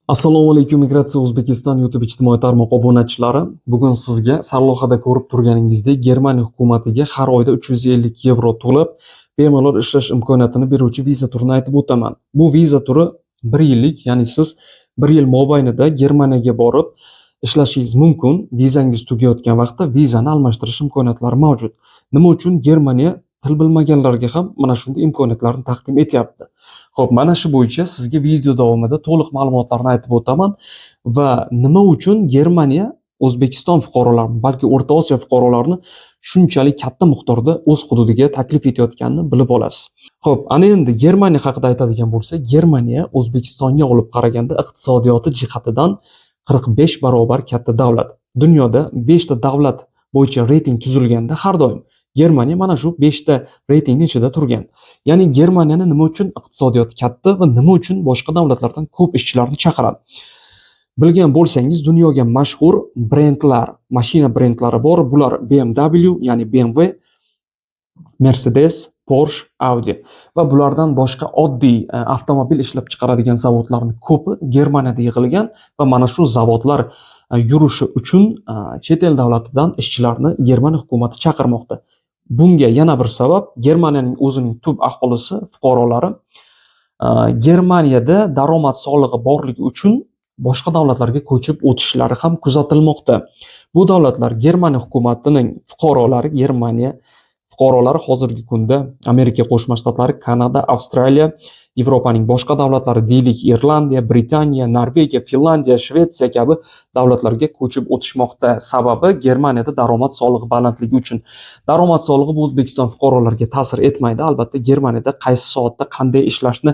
Assalomu alaykum, Migratsiya O'zbekiston YouTube ijtimoiy tarmoq obunachilari. Bugun sizga sarlavhada ko'rib turganingizdek, Germaniya hukumatiga har oyda 350 yevro to'lab, bemalol ishlash imkoniyatini beruvchi viza turini aytib o'taman. Bu viza turi 1 yillik, ya'ni siz 1 yil mobaynida Germaniyaga borib ishlashingiz mumkin. Vizangiz tugayotgan vaqtda vizani almashtirish imkoniyatlari mavjud. Nima uchun Germaniya til bilmaganlarga ham mana shunday imkoniyatlarni taqdim etyapti? Xo'p, mana shu bo'yicha sizga video davomida to'liq ma'lumotlarni aytib o'taman va nima uchun Germaniya O'zbekiston fuqarolarini, balki O'rta Osiyo fuqarolarini shunchalik katta miqdorda o'z hududiga taklif etayotganini bilib olasiz. Xo'p, ana endi Germaniya haqida aytadigan bo'lsak, Germaniya O'zbekistonga olib qaraganda iqtisodiyoti jihatidan 45 barobar katta davlat. Dunyoda 5 ta davlat bo'yicha reyting tuzilganda har doim Germaniya mana shu 5 ta reytingning ichida turgan. Ya'ni Germaniyani nima uchun iqtisodiyoti katta va nima uchun boshqa davlatlardan ko'p ishchilarni chaqiradi? Bilgan bo'lsangiz, dunyoga mashhur brendlar, mashina brendlari bor. Bular BMW, ya'ni BMW, Mercedes, Porsche, Audi va bulardan boshqa oddiy avtomobil ishlab chiqaradigan zavodlarning ko'pi Germaniyada yig'ilgan va mana shu zavodlar yurishi uchun chet el davlatidan ishchilarni Germaniya hukumati chaqirmoqda. Bunga yana bir sabab Germaniyaning o'zining tub aholisi, fuqarolari Germaniyada daromad solig'i borligi uchun boshqa davlatlarga ko'chib o'tishlari ham kuzatilmoqda. Bu davlatlar Germaniya hukumatining fuqarolari hozirgi kunda Amerika Qo'shma Shtatlari, Kanada, Avstraliya, Yevropaning boshqa davlatlari, deylik Irlandiya, Britaniya, Norvegiya, Finlandiya, Shvetsiya kabi davlatlarga ko'chib o'tishmoqda. Sababi Germaniyada daromad solig'i balandligi uchun. Daromad solig'i bu O'zbekiston fuqarolariga ta'sir etmaydi, albatta Germaniyada qaysi soatda qanday ishlashni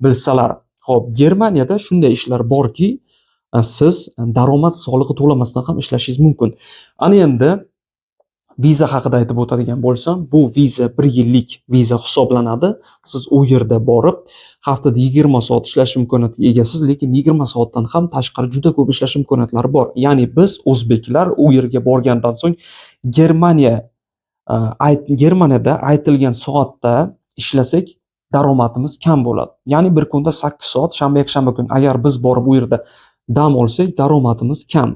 bilsalar. Xo'p, Germaniyada shunday ishlar borki, siz daromad solig'i to'lamasdan ham ishlashingiz mumkin. Ana endi viza haqida aytib o'tadigan bo'lsam, bu viza 1 yillik viza hisoblanadi. Siz u yerda borib, haftada 20 soat ishlash imkoniyatiga egasiz, lekin 20 soatdan ham tashqari juda ko'p ishlash imkoniyatlari bor. Ya'ni biz o'zbeklar u yerga borgandan so'ng Germaniyada aytilgan soatda ishlasak, daromadimiz kam bo'ladi. Ya'ni bir kunda 8 soat, shanba-yakshanba kun agar biz borib u yerda dam olsak, daromadimiz kam.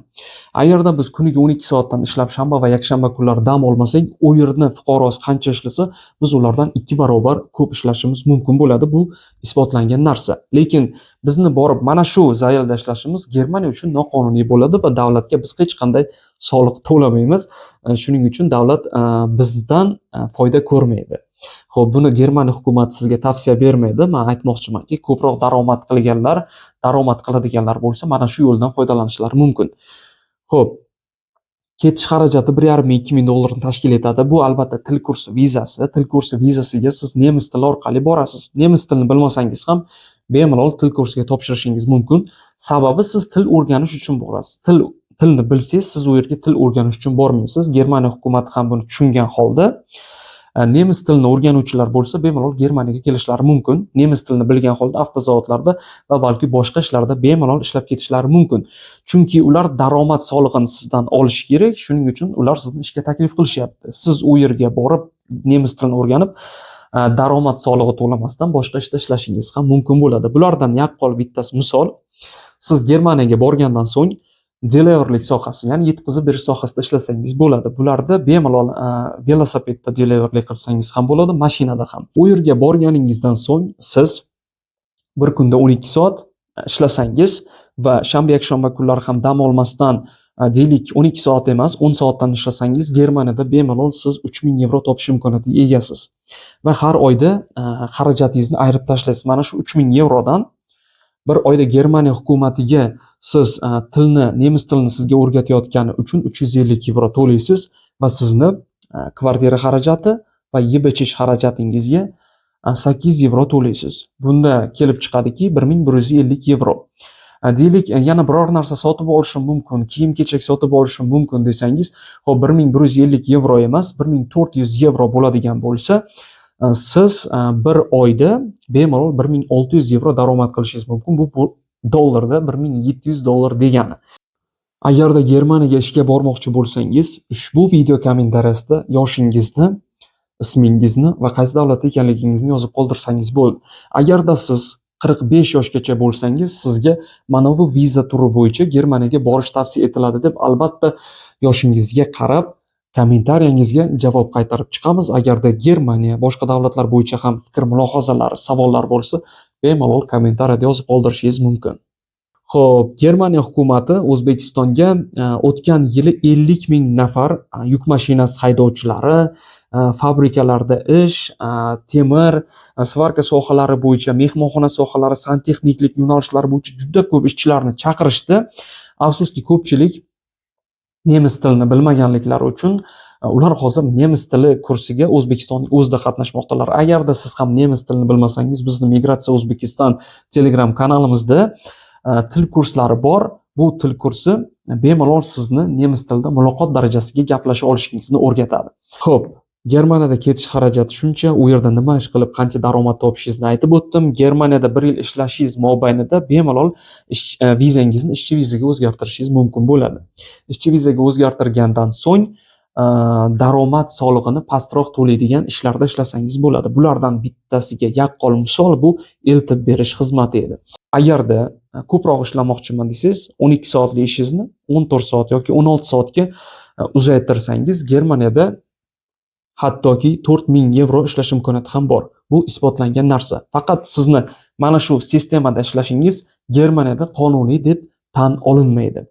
Agarda biz kuniga 12 soatdan ishlab shanba va yakshanba kunlari dam olmasak, u yerni fuqarosi qancha ishlasa, biz ulardan 2 barobar ko'p ishlashimiz mumkin bo'ladi. Bu isbotlangan narsa. Lekin bizni borib mana shu zaylda ishlashimiz Germaniya uchun noqonuniy bo'ladi va davlatga biz hech qanday soliq to'lamaymiz. Shuning uchun davlat bizdan foyda ko'rmaydi. Xo'p, buni Germaniya hukumati sizga tavsiya bermaydi. Men aytmoqchimanki, ko'proq daromad qiladiganlar bo'lsa, mana shu yo'ldan foydalanishlari mumkin. Xo'p, ketish xarajati 1,5-2 ming dollarni tashkil etadi. Bu albatta til kursi vizasi. Til kursi vizasiga siz nemis tili orqali borasiz. Nemis tilini bilmasangiz ham bemalol til kursiga topshirishingiz mumkin. Sababi siz til o'rganish uchun borasiz. Tilni bilsangiz, siz u yerga til o'rganish uchun bormaysiz. Germaniya hukumati ham buni tushungan holda nemis tilini o'rganuvchilar bo'lsa, bemalol Germaniyaga kelishlari mumkin. Nemis tilini bilgan holda avtozavodlarda va balki boshqa ishlarda bemalol ishlab ketishlari mumkin. Chunki ular daromad solig'ini sizdan olish kerak, shuning uchun ular sizni ishga taklif qilishyapti. Siz u yerga borib nemis tilini o'rganib, daromad solig'i to'lamasdan boshqa ishda ishlashingiz ham mumkin bo'ladi. Bulardan yaqqol bittasi misol, siz Germaniyaga borgandan so'ng deliverlik sohasi, ya'ni yetkazib berish sohasida ishlasangiz bo'ladi. Bularda bemalol velosipedda deliverlik qilsangiz ham bo'ladi, mashinada ham. U yerga borganingizdan so'ng siz bir kunda 12 soat ishlasangiz va shanba-yakshanba kunlari ham dam olmasdan deylik 12 soat emas, 10 soatdan ishlasangiz, Germaniyada bemalol siz 3000 yevro topish imkoniyatiga egasiz. Va har oyda xarajatingizni ayirib tashlaysiz. Mana shu 3000 yevrodan bir oyda Germaniya hukumatiga siz nemis tilini sizga o'rgatayotgani uchun 350 yevro to'laysiz va sizni kvartira xarajati va yeb-ichish xarajatingizga 8 yevro to'laysiz. Bunda kelib chiqadiki 1150 yevro. Deylik, yana biror narsa sotib olishim mumkin, kiyim-kechak sotib olishim mumkin desangiz, xo'p 1150 yevro emas, 1400 yevro bo'ladigan bo'lsa, siz bir oyda bemalol 1600 yevro daromad qilishingiz mumkin. Bu dollarda 1700 dollar degani. Agarda Germaniyaga ishga bormoqchi bo'lsangiz, ushbu video kommentariyasida yoshingizni, ismingizni va qaysi davlatda ekanligingizni yozib qoldirsangiz bo'ldi. Agarda siz 45 yoshgacha bo'lsangiz sizga mana bu viza turi bo'yicha Germaniyaga borish tavsiya etiladi deb albatta yoshingizga qarab kommentariyangizga javob qaytarib chiqamiz. Agarda Germaniya boshqa davlatlar bo'yicha ham fikr mulohazalar, savollar bo'lsa, bemalol kommentariyada yozib qoldirishingiz mumkin. Xo'p, Germaniya hukumati O'zbekistonga o'tgan yili 50 ming nafar yuk mashinasi haydovchilari, fabrikalarda ish, temir, svarka sohalari bo'yicha, mehmonxona sohalari, santexniklik yo'nalishlar bo'yicha juda ko'p ishchilarni chaqirishdi. Afsuski ko'pchilik nemis tilini bilmaganliklari uchun ular hozir nemis tili kursiga O'zbekistonning o'zida qatnashmoqdalar. Agarda siz ham nemis tilini bilmasangiz, bizni Migratsiya O'zbekiston Telegram kanalimizda til kurslari bor. Bu til kursi bemalol sizni nemis tilida muloqot darajasiga gaplasha olishingizni o'rgatadi. Xo'p, Germaniyada ketish xarajati shuncha, u yerda nima ish qilib qancha daromad topishingizni aytib o'tdim. Germaniyada 1 yil ishlashingiz mobaynida bemalol vizangizni ishchi vizaga o'zgartirishingiz mumkin bo'ladi. Ishchi vizaga o'zgartirgandan so'ng daromad solig'ini pastroq to'laydigan ishlarda ishlasangiz bo'ladi. Bulardan bittasiga yaqqol misol bu eltib berish xizmati edi. Agarda ko'proq ishlamoqchiman desangiz, 12 soatli ishingizni 14 soat yoki 16 soatga uzaytirsangiz, Germaniyada hattoki 4000 yevro ishlash imkoniyati ham bor. Bu isbotlangan narsa. Faqat sizni mana shu sistemada ishlashingiz Germaniyada qonuniy deb tan olinmaydi.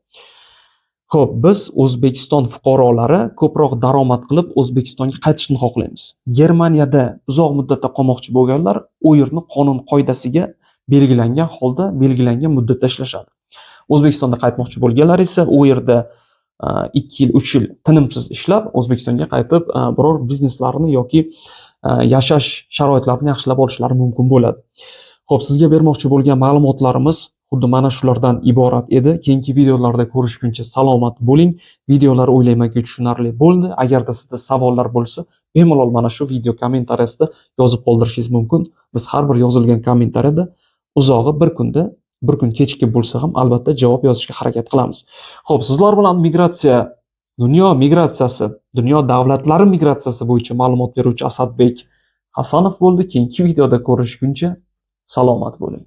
Xo'p, biz O'zbekiston fuqarolari ko'proq daromad qilib O'zbekistonga qaytishni xohlaymiz. Germaniyada uzoq muddatda qolmoqchi bo'lganlar u yerni qonun qoidasiga belgilangan holda, belgilangan muddatda ishlashadi. O'zbekistonda qaytmoqchi bo'lganlar esa u yerda 2 yil, 3 yil tinimsiz ishlab O'zbekistonga qaytib biror bizneslarini yoki yashash sharoitlarini yaxshilab olishlari mumkin bo'ladi. Xo'p, sizga bermoqchi bo'lgan ma'lumotlarimiz xuddi mana shulardan iborat edi. Keyingi videolarda ko'rishguncha salomat bo'ling. Videolar o'ylaymanki tushunarli bo'ldi. Agarda sizda savollar bo'lsa, bemalol mana shu video kommentariyasida yozib qoldirishingiz mumkin. Biz har bir yozilgan kommentariyada uzog'i bir kun kechikib bo'lsa ham albatta javob yozishga harakat qilamiz. Xo'p, sizlar bilan dunyo migratsiyasi, dunyo davlatlari migratsiyasi bo'yicha ma'lumot beruvchi Asadbek Hasanov bo'ldi. Keyingi videoda ko'rishguncha salomat bo'ling.